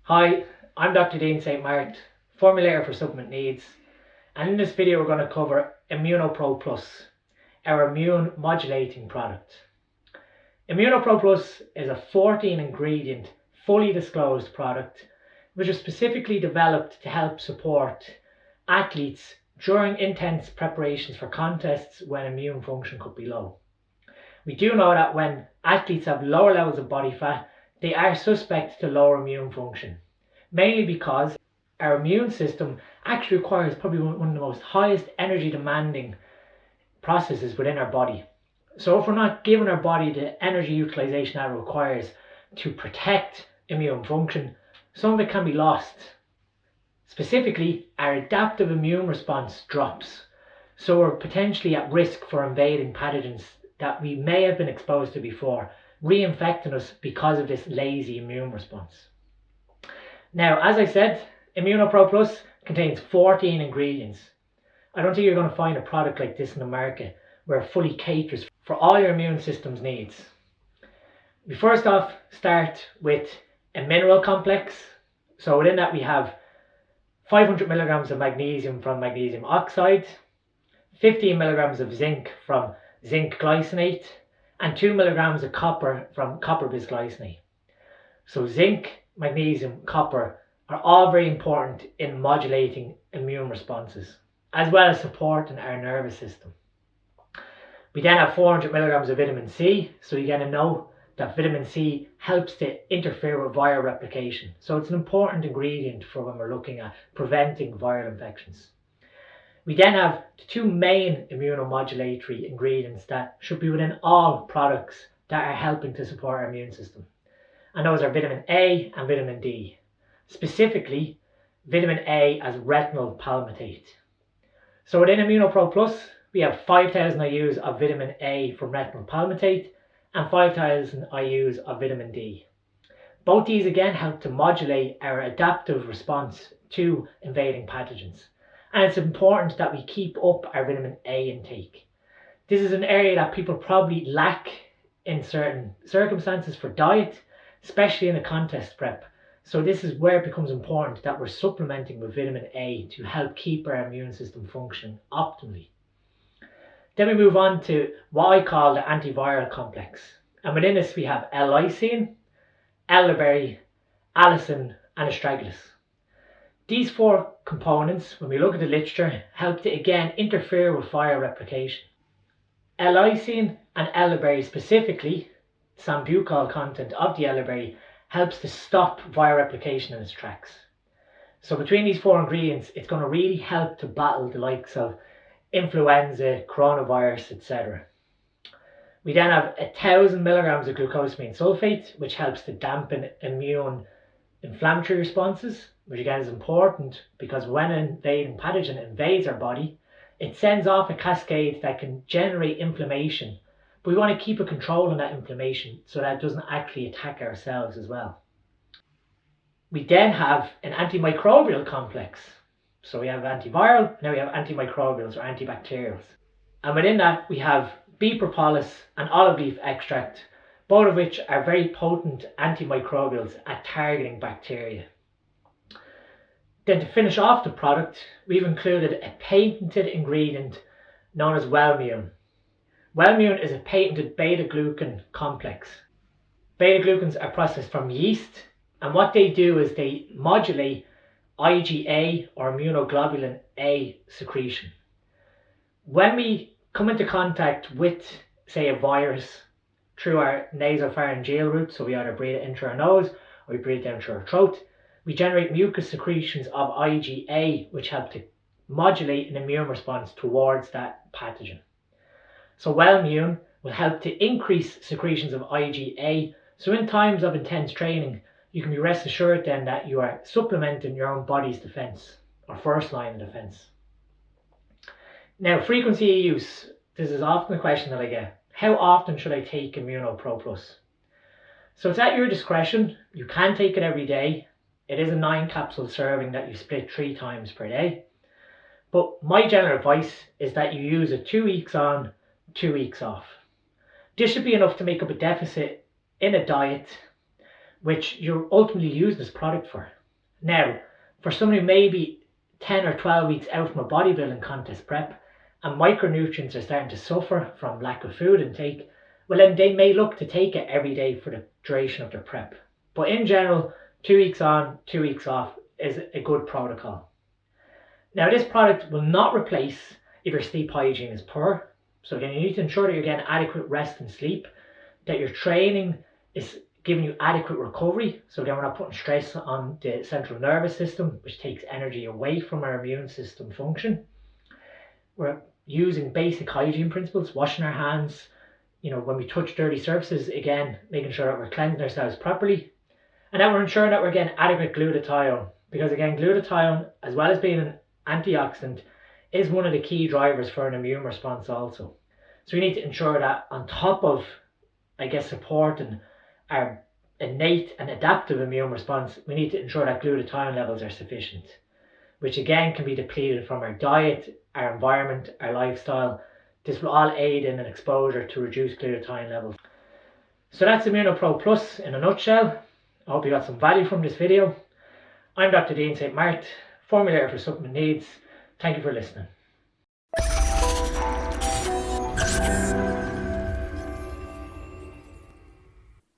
Hi, I'm Dr. Dean St. Mart, formulator for supplement needs, and in this video we're going to cover ImunnoPro Plus, our immune modulating product. ImunnoPro Plus is a 14 ingredient, fully disclosed product which is specifically developed to help support athletes during intense preparations for contests when immune function could be low. We do know that when athletes have lower levels of body fat, they are suspect to lower immune function, mainly because our immune system actually requires probably one of the most highest energy demanding processes within our body. So if we're not giving our body the energy utilization that it requires to protect immune function, some of it can be lost. Specifically, our adaptive immune response drops, so we're potentially at risk for invading pathogens that we may have been exposed to before, reinfecting us because of this lazy immune response. Now, as I said, ImunnoPro Plus contains 14 ingredients. I don't think you're going to find a product like this in the market where it fully caters for all your immune system's needs. We first off start with a mineral complex. So within that we have 500 milligrams of magnesium from magnesium oxide, 15 milligrams of zinc from zinc glycinate, and 2 milligrams of copper from copper bisglycinate. So zinc, magnesium, copper are all very important in modulating immune responses, as well as supporting our nervous system. We then have 400 milligrams of vitamin C, so you're going to know that vitamin C helps to interfere with viral replication. So it's an important ingredient for when we're looking at preventing viral infections. We then have the two main immunomodulatory ingredients that should be within all products that are helping to support our immune system. And those are vitamin A and vitamin D. Specifically, vitamin A as retinol palmitate. So within ImunnoPro Plus, we have 5,000 IUs of vitamin A from retinol palmitate and 5,000 IUs of vitamin D. Both these again help to modulate our adaptive response to invading pathogens. And it's important that we keep up our vitamin A intake. This is an area that people probably lack in certain circumstances for diet, especially in a contest prep. So this is where it becomes important that we're supplementing with vitamin A to help keep our immune system functioning optimally. Then we move on to what I call the antiviral complex. And within this we have L-lysine, elderberry, allicin and astragalus. These four components, when we look at the literature, help to again interfere with viral replication. L-lysine and elderberry specifically, sambucol content of the elderberry, helps to stop viral replication in its tracks. So between these four ingredients, it's going to really help to battle the likes of influenza, coronavirus, etc. We then have 1,000 milligrams of glucosamine sulfate, which helps to dampen immune inflammatory responses, which again is important because when an invading pathogen invades our body, it sends off a cascade that can generate inflammation. But we want to keep a control on that inflammation so that it doesn't actually attack our cells as well. We then have an antimicrobial complex. So we have antiviral, now we have antimicrobials or antibacterials. And within that we have bee propolis and olive leaf extract, both of which are very potent antimicrobials at targeting bacteria. Then to finish off the product, we've included a patented ingredient known as Wellmune. Wellmune is a patented beta-glucan complex. Beta-glucans are processed from yeast, and what they do is they modulate IgA or immunoglobulin A secretion. When we come into contact with, say, a virus through our nasopharyngeal route, so we either breathe it into our nose or we breathe it down through our throat, we generate mucus secretions of IgA, which help to modulate an immune response towards that pathogen. So Wellmune will help to increase secretions of IgA, so in times of intense training, you can be rest assured then that you are supplementing your own body's defense, or first line of defense. Now, frequency of use. This is often a question that I get. How often should I take ImunnoPro Plus? So it's at your discretion. You can take it every day. It is a 9 capsule serving that you split 3 times per day. But my general advice is that you use it 2 weeks on, 2 weeks off. This should be enough to make up a deficit in a diet which you're ultimately using this product for. Now, for somebody maybe 10 or 12 weeks out from a bodybuilding contest prep and micronutrients are starting to suffer from lack of food intake, well then they may look to take it every day for the duration of their prep. But in general, 2 weeks on, 2 weeks off is a good protocol. Now this product will not replace if your sleep hygiene is poor. So again, you need to ensure that you're getting adequate rest and sleep, that your training is giving you adequate recovery. So again, we're not putting stress on the central nervous system, which takes energy away from our immune system function. We're using basic hygiene principles, washing our hands, when we touch dirty surfaces, again, making sure that we're cleansing ourselves properly. And then we're ensuring that we're getting adequate glutathione, because again, glutathione, as well as being an antioxidant, is one of the key drivers for an immune response also. So we need to ensure that on top of, supporting our innate and adaptive immune response, we need to ensure that glutathione levels are sufficient, which again can be depleted from our diet, our environment, our lifestyle. This will all aid in an exposure to reduced glutathione levels. So that's ImunnoPro Plus in a nutshell. I hope you got some value from this video. I'm Dr. Dean St. Mart, formulator for supplement needs. Thank you for listening.